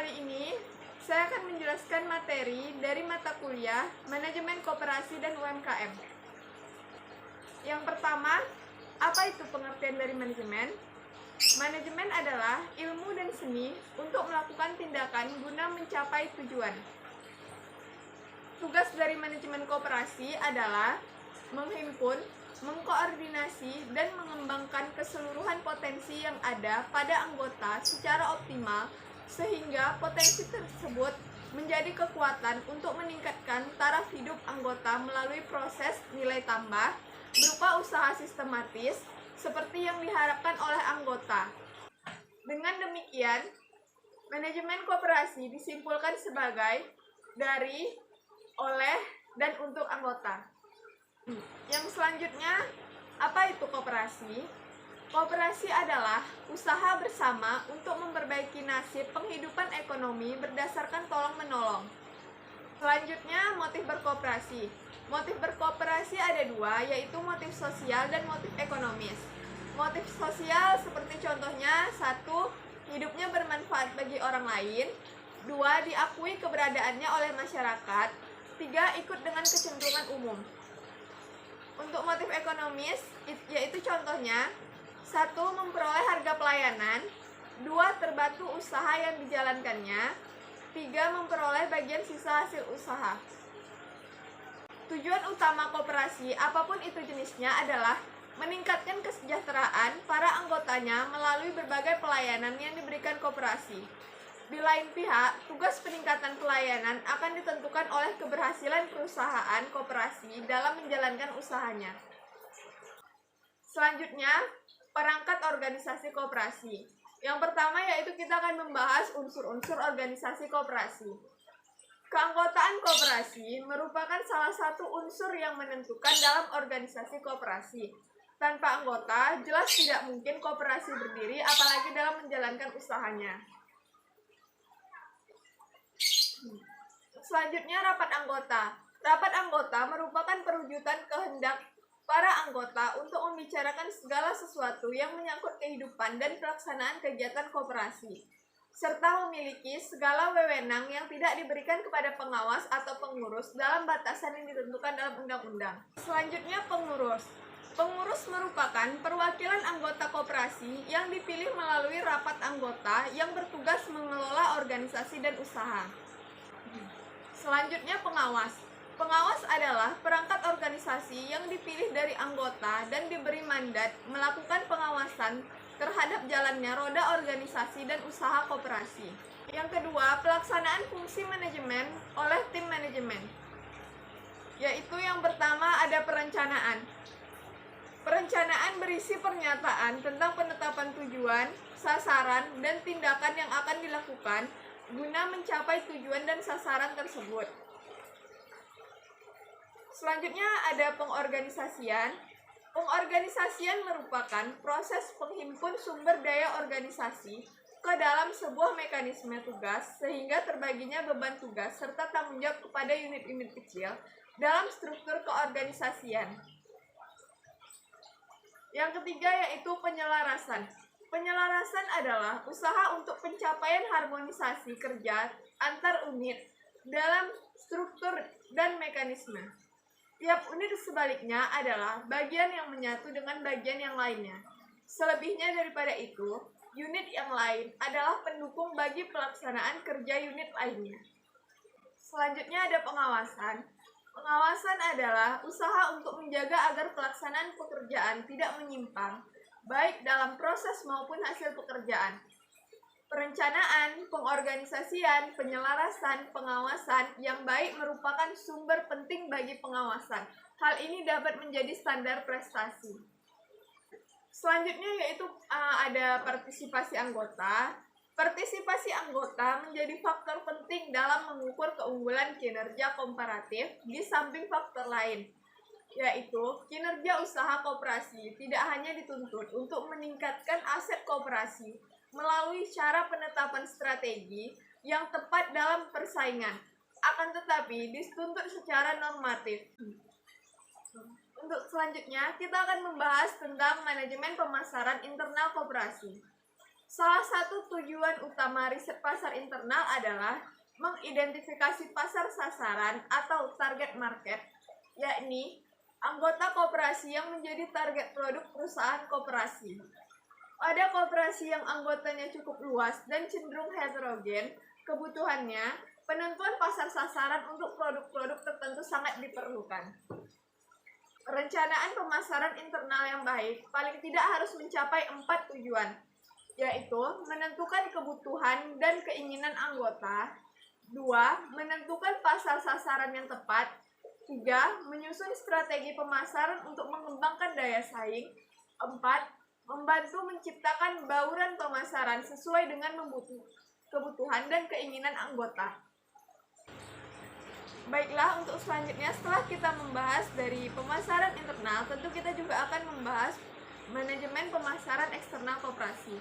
kali ini saya akan menjelaskan materi dari mata kuliah Manajemen Koperasi dan UMKM. Yang pertama, apa itu pengertian dari manajemen? Manajemen adalah ilmu dan seni untuk melakukan tindakan guna mencapai tujuan. Tugas dari manajemen koperasi adalah menghimpun, mengkoordinasi, dan mengembangkan keseluruhan potensi yang ada pada anggota secara optimal sehingga potensi tersebut menjadi kekuatan untuk meningkatkan taraf hidup anggota melalui proses nilai tambah berupa usaha sistematis seperti yang diharapkan oleh anggota. Dengan demikian, manajemen koperasi disimpulkan sebagai dari, oleh, dan untuk anggota. Yang selanjutnya, apa itu koperasi? Koperasi adalah usaha bersama untuk memperbaiki nasib penghidupan ekonomi berdasarkan tolong-menolong. Selanjutnya, motif berkoperasi. Motif berkoperasi ada dua, yaitu motif sosial dan motif ekonomis. Motif sosial seperti contohnya, 1. Hidupnya bermanfaat bagi orang lain. 2. Diakui keberadaannya oleh masyarakat. 3. Ikut dengan kecenderungan umum. Untuk motif ekonomis, yaitu contohnya, 1. Memperoleh harga pelayanan. 2. Terbantu usaha yang dijalankannya. 3. Memperoleh bagian sisa hasil usaha. Tujuan utama koperasi, apapun itu jenisnya, adalah meningkatkan kesejahteraan para anggotanya melalui berbagai pelayanan yang diberikan koperasi. Di lain pihak, tugas peningkatan pelayanan akan ditentukan oleh keberhasilan perusahaan koperasi dalam menjalankan usahanya. Selanjutnya, perangkat organisasi koperasi. Yang pertama yaitu kita akan membahas unsur-unsur organisasi koperasi. Keanggotaan koperasi merupakan salah satu unsur yang menentukan dalam organisasi koperasi. Tanpa anggota, jelas tidak mungkin koperasi berdiri, apalagi dalam menjalankan usahanya. Selanjutnya, rapat anggota. Rapat anggota merupakan perwujudan kehendak para anggota untuk membicarakan segala sesuatu yang menyangkut kehidupan dan pelaksanaan kegiatan koperasi, serta memiliki segala wewenang yang tidak diberikan kepada pengawas atau pengurus dalam batasan yang ditentukan dalam undang-undang. Selanjutnya, pengurus. Pengurus merupakan perwakilan anggota koperasi yang dipilih melalui rapat anggota yang bertugas mengelola organisasi dan usaha. Selanjutnya, pengawas. Pengawas adalah perangkat organisasi yang dipilih dari anggota dan diberi mandat melakukan pengawasan terhadap jalannya roda organisasi dan usaha koperasi. Yang kedua, pelaksanaan fungsi manajemen oleh tim manajemen. Yaitu yang pertama ada perencanaan. Perencanaan berisi pernyataan tentang penetapan tujuan, sasaran, dan tindakan yang akan dilakukan guna mencapai tujuan dan sasaran tersebut. Selanjutnya ada pengorganisasian. Pengorganisasian merupakan proses penghimpun sumber daya organisasi ke dalam sebuah mekanisme tugas sehingga terbaginya beban tugas serta tanggung jawab kepada unit-unit kecil dalam struktur keorganisasian. Yang ketiga yaitu penyelarasan. Penyelarasan adalah usaha untuk pencapaian harmonisasi kerja antar unit dalam struktur dan mekanisme. Tiap unit sebaliknya adalah bagian yang menyatu dengan bagian yang lainnya. Selebihnya daripada itu, unit yang lain adalah pendukung bagi pelaksanaan kerja unit lainnya. Selanjutnya ada pengawasan. Pengawasan adalah usaha untuk menjaga agar pelaksanaan pekerjaan tidak menyimpang, baik dalam proses maupun hasil pekerjaan. Perencanaan, pengorganisasian, penyelarasan, pengawasan yang baik merupakan sumber penting bagi pengawasan. Hal ini dapat menjadi standar prestasi. Selanjutnya yaitu ada partisipasi anggota. Partisipasi anggota menjadi faktor penting dalam mengukur keunggulan kinerja komparatif di samping faktor lain, yaitu kinerja usaha koperasi tidak hanya dituntut untuk meningkatkan aset koperasi melalui cara penetapan strategi yang tepat dalam persaingan, akan tetapi dituntut secara normatif. Untuk selanjutnya, kita akan membahas tentang manajemen pemasaran internal koperasi. Salah satu tujuan utama riset pasar internal adalah mengidentifikasi pasar sasaran atau target market, yakni anggota koperasi yang menjadi target produk perusahaan koperasi. Pada koperasi yang anggotanya cukup luas dan cenderung heterogen kebutuhannya, penentuan pasar sasaran untuk produk-produk tertentu sangat diperlukan. Perencanaan pemasaran internal yang baik paling tidak harus mencapai 4 tujuan, yaitu menentukan kebutuhan dan keinginan anggota, 2. Menentukan pasar sasaran yang tepat, 3. Menyusun strategi pemasaran untuk mengembangkan daya saing, 4. Membantu menciptakan bauran pemasaran sesuai dengan kebutuhan dan keinginan anggota. Baiklah, untuk selanjutnya setelah kita membahas dari pemasaran internal, tentu kita juga akan membahas manajemen pemasaran eksternal koperasi.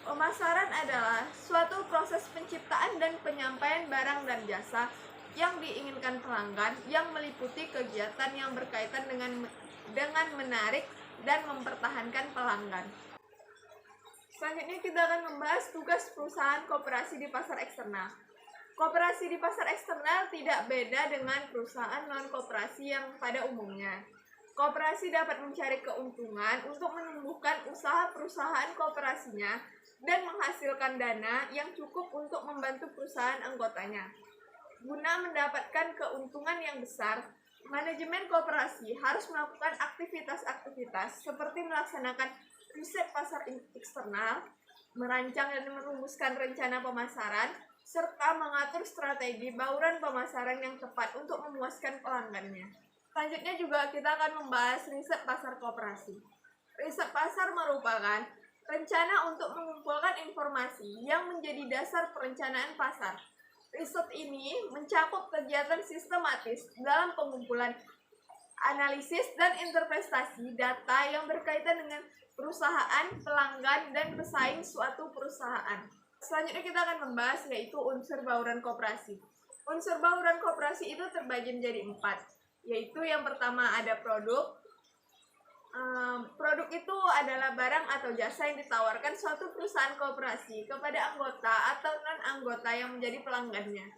Pemasaran adalah suatu proses penciptaan dan penyampaian barang dan jasa yang diinginkan pelanggan yang meliputi kegiatan yang berkaitan dengan menarik dan mempertahankan pelanggan. Selanjutnya kita akan membahas tugas perusahaan koperasi di pasar eksternal. Koperasi di pasar eksternal tidak beda dengan perusahaan non-koperasi yang pada umumnya. Koperasi dapat mencari keuntungan untuk menumbuhkan usaha perusahaan koperasinya dan menghasilkan dana yang cukup untuk membantu perusahaan anggotanya. Guna mendapatkan keuntungan yang besar, manajemen koperasi harus melakukan aktivitas-aktivitas seperti melaksanakan riset pasar eksternal, merancang dan merumuskan rencana pemasaran, serta mengatur strategi bauran pemasaran yang tepat untuk memuaskan pelanggannya. Selanjutnya juga kita akan membahas riset pasar koperasi. Riset pasar merupakan rencana untuk mengumpulkan informasi yang menjadi dasar perencanaan pasar. Riset ini mencakup kegiatan sistematis dalam pengumpulan, analisis, dan interpretasi data yang berkaitan dengan perusahaan, pelanggan, dan pesaing suatu perusahaan. Selanjutnya kita akan membahas yaitu unsur bauran koperasi. Unsur bauran koperasi itu terbagi menjadi 4, yaitu yang pertama ada produk. Produk itu adalah barang atau jasa yang ditawarkan suatu perusahaan koperasi kepada anggota atau non-anggota yang menjadi pelanggannya.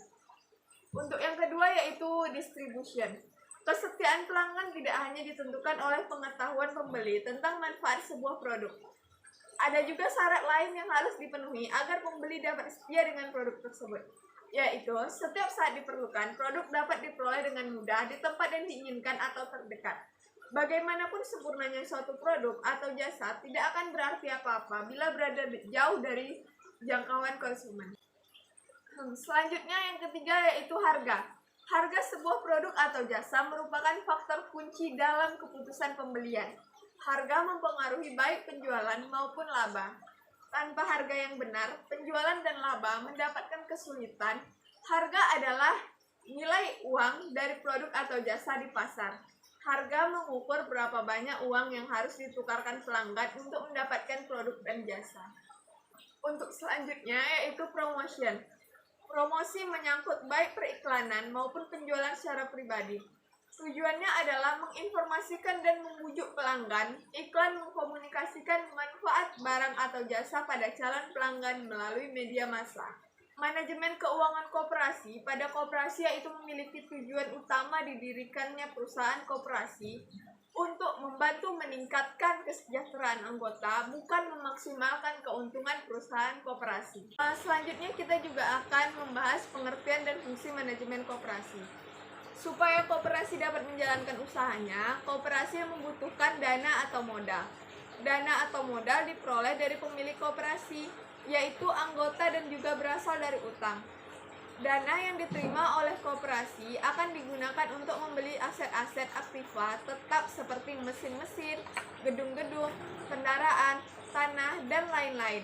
Untuk yang kedua yaitu distribution. Kesetiaan pelanggan tidak hanya ditentukan oleh pengetahuan pembeli tentang manfaat sebuah produk. Ada juga syarat lain yang harus dipenuhi agar pembeli dapat setia dengan produk tersebut, yaitu setiap saat diperlukan, produk dapat diperoleh dengan mudah di tempat yang diinginkan atau terdekat. Bagaimanapun sempurnanya suatu produk atau jasa tidak akan berarti apa-apa bila berada jauh dari jangkauan konsumen. Selanjutnya yang ketiga yaitu harga. Harga sebuah produk atau jasa merupakan faktor kunci dalam keputusan pembelian. Harga mempengaruhi baik penjualan maupun laba. Tanpa harga yang benar, penjualan dan laba mendapatkan kesulitan. Harga adalah nilai uang dari produk atau jasa di pasar. Harga mengukur berapa banyak uang yang harus ditukarkan pelanggan untuk mendapatkan produk dan jasa. Untuk selanjutnya yaitu promotion. Promosi menyangkut baik periklanan maupun penjualan secara pribadi. Tujuannya adalah menginformasikan dan membujuk pelanggan. Iklan mengkomunikasikan manfaat barang atau jasa pada calon pelanggan melalui media massa. Manajemen keuangan koperasi. Pada koperasi yaitu memiliki tujuan utama didirikannya perusahaan koperasi untuk membantu meningkatkan kesejahteraan anggota, bukan memaksimalkan keuntungan perusahaan koperasi. Selanjutnya kita juga akan membahas pengertian dan fungsi manajemen koperasi. Supaya koperasi dapat menjalankan usahanya, koperasi membutuhkan dana atau modal. Dana atau modal diperoleh dari pemilik koperasi, yaitu anggota dan juga berasal dari utang. Dana yang diterima oleh koperasi akan digunakan untuk membeli aset-aset aktiva tetap seperti mesin-mesin, gedung-gedung, kendaraan, tanah, dan lain-lain.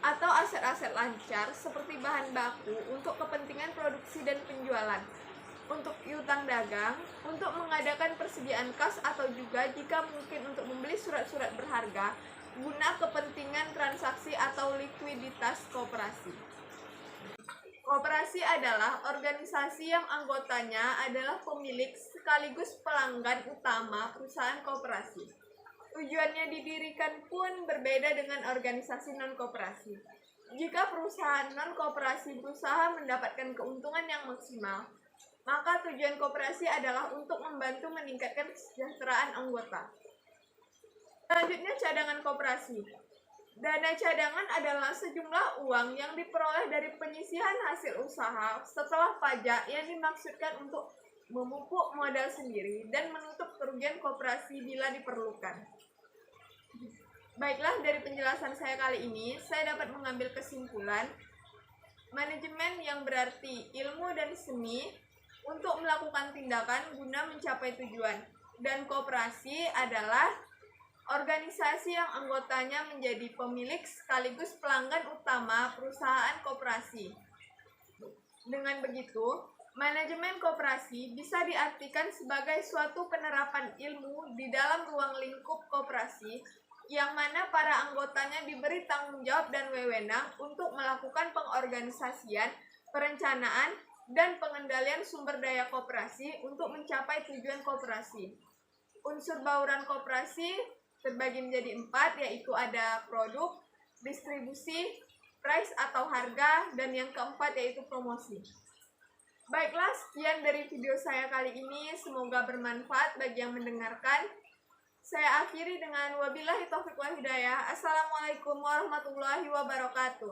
Atau aset-aset lancar seperti bahan baku untuk kepentingan produksi dan penjualan. Untuk piutang dagang, untuk mengadakan persediaan kas atau juga jika mungkin untuk membeli surat-surat berharga guna kepentingan transaksi atau likuiditas koperasi. Koperasi adalah organisasi yang anggotanya adalah pemilik sekaligus pelanggan utama perusahaan koperasi. Tujuannya didirikan pun berbeda dengan organisasi non-koperasi. Jika perusahaan non-koperasi berusaha mendapatkan keuntungan yang maksimal, maka tujuan koperasi adalah untuk membantu meningkatkan kesejahteraan anggota. Selanjutnya, cadangan koperasi. Dana cadangan adalah sejumlah uang yang diperoleh dari penyisihan hasil usaha setelah pajak yang dimaksudkan untuk memupuk modal sendiri dan menutup kerugian koperasi bila diperlukan. Baiklah, dari penjelasan saya kali ini, saya dapat mengambil kesimpulan manajemen yang berarti ilmu dan seni untuk melakukan tindakan guna mencapai tujuan, dan koperasi adalah organisasi yang anggotanya menjadi pemilik sekaligus pelanggan utama perusahaan koperasi. Dengan begitu, manajemen koperasi bisa diartikan sebagai suatu penerapan ilmu di dalam ruang lingkup koperasi yang mana para anggotanya diberi tanggung jawab dan wewenang untuk melakukan pengorganisasian, perencanaan, dan pengendalian sumber daya koperasi untuk mencapai tujuan koperasi. Unsur bauran koperasi terbagi menjadi 4, yaitu ada produk, distribusi, price atau harga, dan yang keempat yaitu promosi. Baiklah, sekian dari video saya kali ini, semoga bermanfaat bagi yang mendengarkan. Saya akhiri dengan wabillahi taufiq wal hidayah. Assalamualaikum warahmatullahi wabarakatuh.